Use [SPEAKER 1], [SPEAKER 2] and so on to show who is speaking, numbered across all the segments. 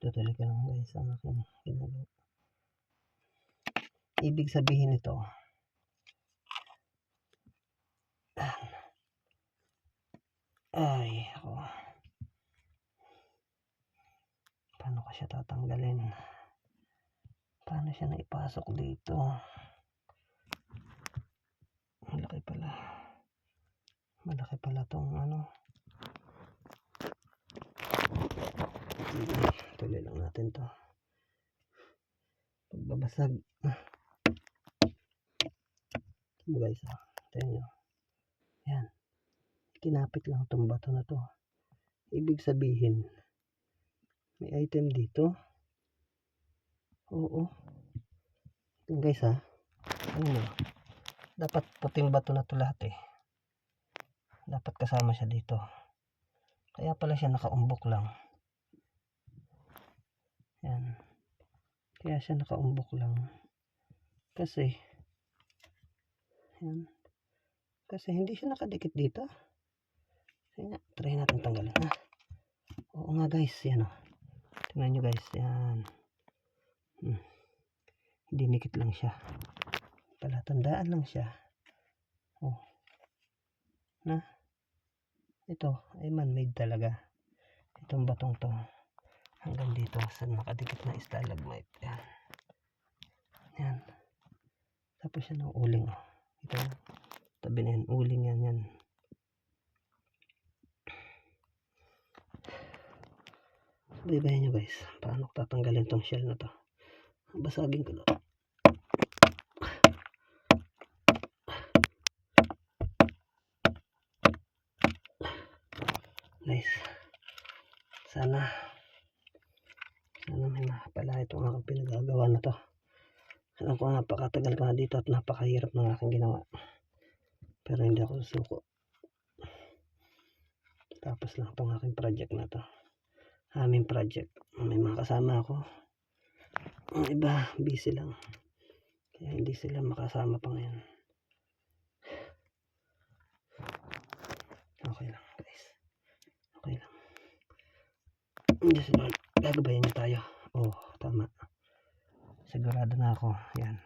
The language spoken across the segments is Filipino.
[SPEAKER 1] Tutuloy ko lang guys ang aking ginagawa. Ibig sabihin nito, ay ako, paano ko siya tatanggalin? Paano siya naipasok dito? Malaki pala tong ano. Tuloy lang natin to. Pagbabasag guys, tingnan nyo. Yan, kinapit lang tong bato na to. Ibig sabihin may item dito. Oo guys ha, ano mo, dapat puting bato na to lahat dapat kasama siya dito, kaya pala siya nakaumbok lang. Yan, kaya siya nakaumbok lang kasi yan, kasi hindi siya nakadikit dito. Kaya try natin tanggalin ha. Oo nga guys, yan o, tingnan nyo guys, yan. Dinikit lang siya, palatandaan lang siya. Oh, na ito ay man-made talaga itong batong to, hanggang dito sa nakadikit na stalagmite. Yan, yan. Tapos yan ang uling, ito tabi na yan, uling yan, yan. Babayin nyo guys, paano tatanggalin tong shell na to. Basagin ko lang guys. Sana may makapala itong aking pinagagawa na to. Alam ko napakatagal ko na dito at napakahirap ng aking ginawa, pero hindi ako susuko. Tapos lang itong aking project na to, aming project. May mga kasama ako, ang iba busy lang, kaya hindi sila makasama pa ngayon. Okay lang guys, okay lang. Diyos Lord, gagabayan niyo tayo. Oh, tama, sigurado na ako. Yan,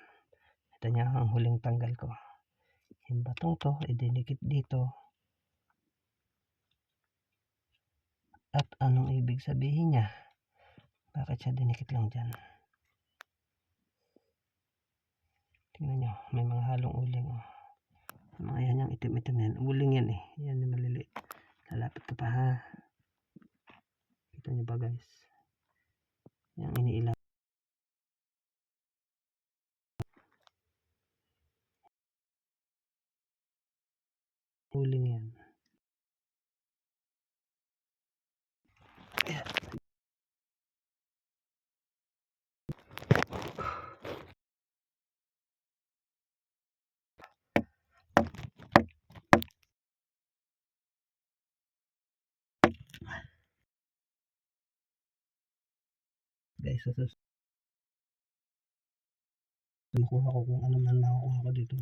[SPEAKER 1] ito niya ang huling tanggal ko. Yung batong to idinikit dito. At anong ibig sabihin niya? Bakit siya dinikit lang dyan? Tingnan nyo, may mga halong uling. Mga yan yung itim-itim yan. Uling yan yan yung maliliit. Lalapit ko pa ha. Kita nyo ba guys? Yung iniilang. Uling yan. Yeah. Guys, makuha ko kung ano man makukuha ko dito.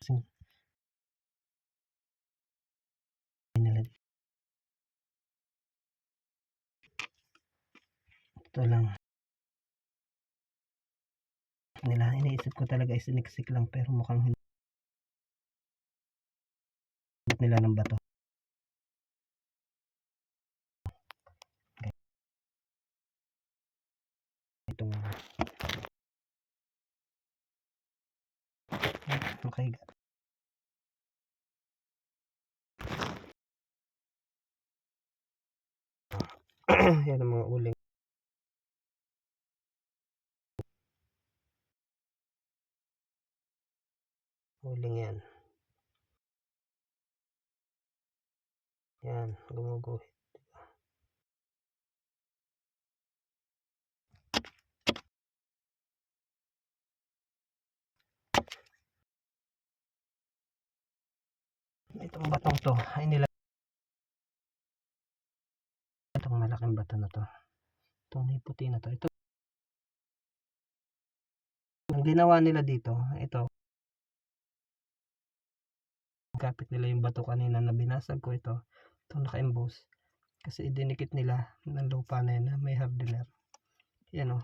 [SPEAKER 1] Kasi ito lang nila, iniisip ko talaga is siniksik lang, pero mukhang hindi nila ng bato. Itong okay. Yan ang mga uling. Uling yan. Yan, gumuguhit. Itong batong to ay nila, itong malaking bato na to, itong may puti na to, ito ang ginawa nila dito. Ito kapit nila yung bato kanina na binasag ko. Itong naka-emboss kasi idinikit nila ng lupa na yan na may hardener. Yan o,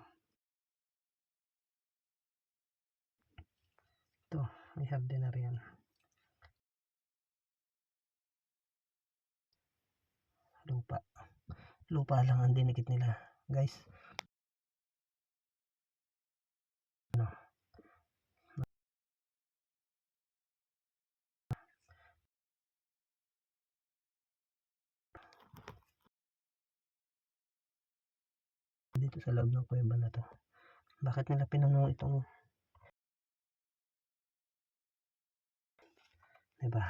[SPEAKER 1] ito may hardener yan, lupa lang ang dinikit nila guys. Ano, dito sa loob ng kuweba na to, bakit nila pinuno itong, diba?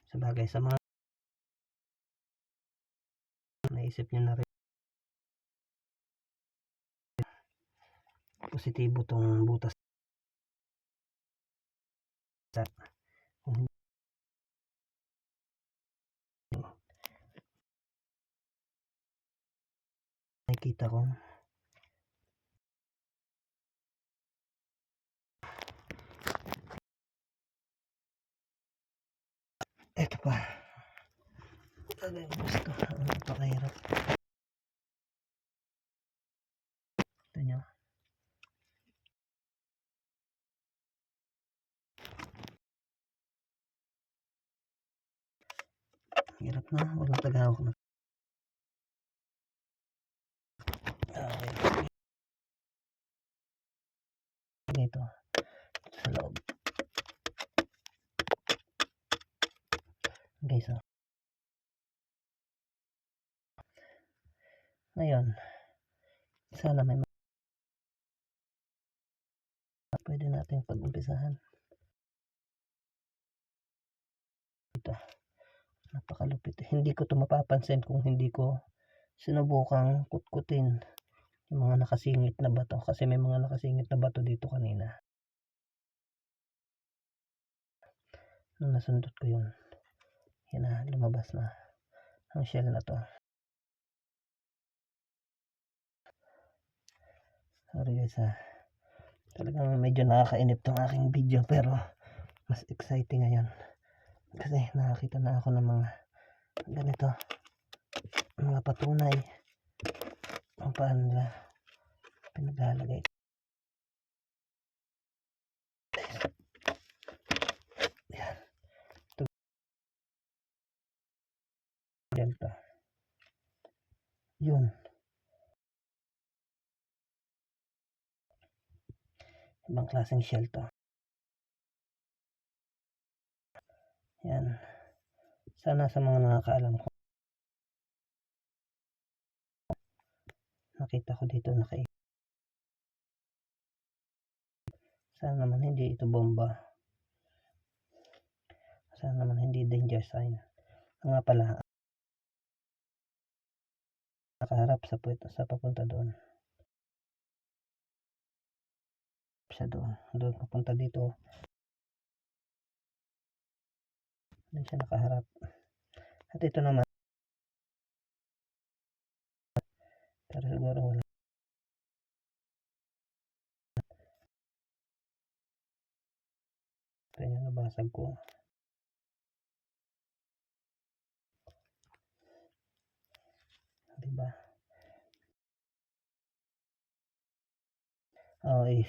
[SPEAKER 1] Sabagay sa mga naisip nyo na rin positibo tong butas sa, kung nakikita ko eto pa talagang gusto, napakahirap. Ito nyo, hirap na, walang tagahawak na. Okay, dito sa loob guys. Ngayon sana may pwede nating pag-umpisahan. Ito, napakalupit. Hindi ko ito mapapansin kung hindi ko sinubukang kutkutin yung mga nakasingit na bato, kasi may mga nakasingit na bato dito kanina. Nung nasundot ko yun, yan na, lumabas na ang shell na to. Sorry guys ha, talagang medyo nakakainip tong aking video, pero mas exciting ngayon kasi nakakita na ako ng mga ganito, mga patunay kung paano nila pinaglalagay. Yan, ito delta, yun, ibang klaseng shell to. Yan, sana sa mga nakakaalam ko, nakita ko dito sana naman hindi ito bomba, sana naman hindi danger sign. Nga pala, nakaharap sa papunta doon, siya doon papunta dito, doon siya nakaharap. At ito naman, pero siguro wala, ito yung nabasag ko, diba?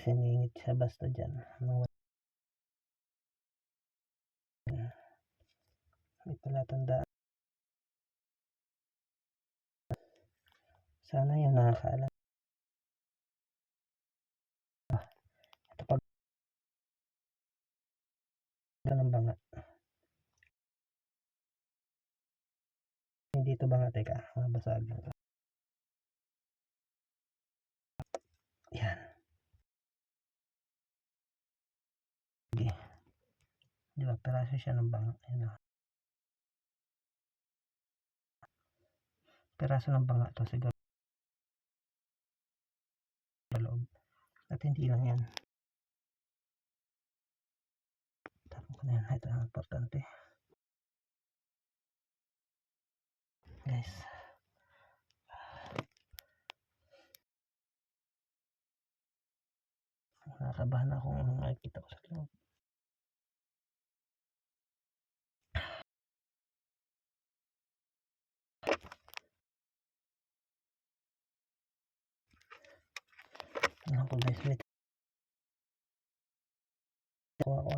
[SPEAKER 1] Siningit siya basta dyan. May palatandaan. Sana yung nakakaalam. Ito pag ng banga. Hindi ito banga, teka. Mabasag na ito. Yan. Okay. Diba, peraso siya ng banga. Yan o. Peraso ng banga ito siguro sa loob. At hindi lang yan. Tapos ko na yan. Ito ang importante. Guys. Nakakabahan ako kung nakikita ko sa loob. Ano ko guys, may tawa ko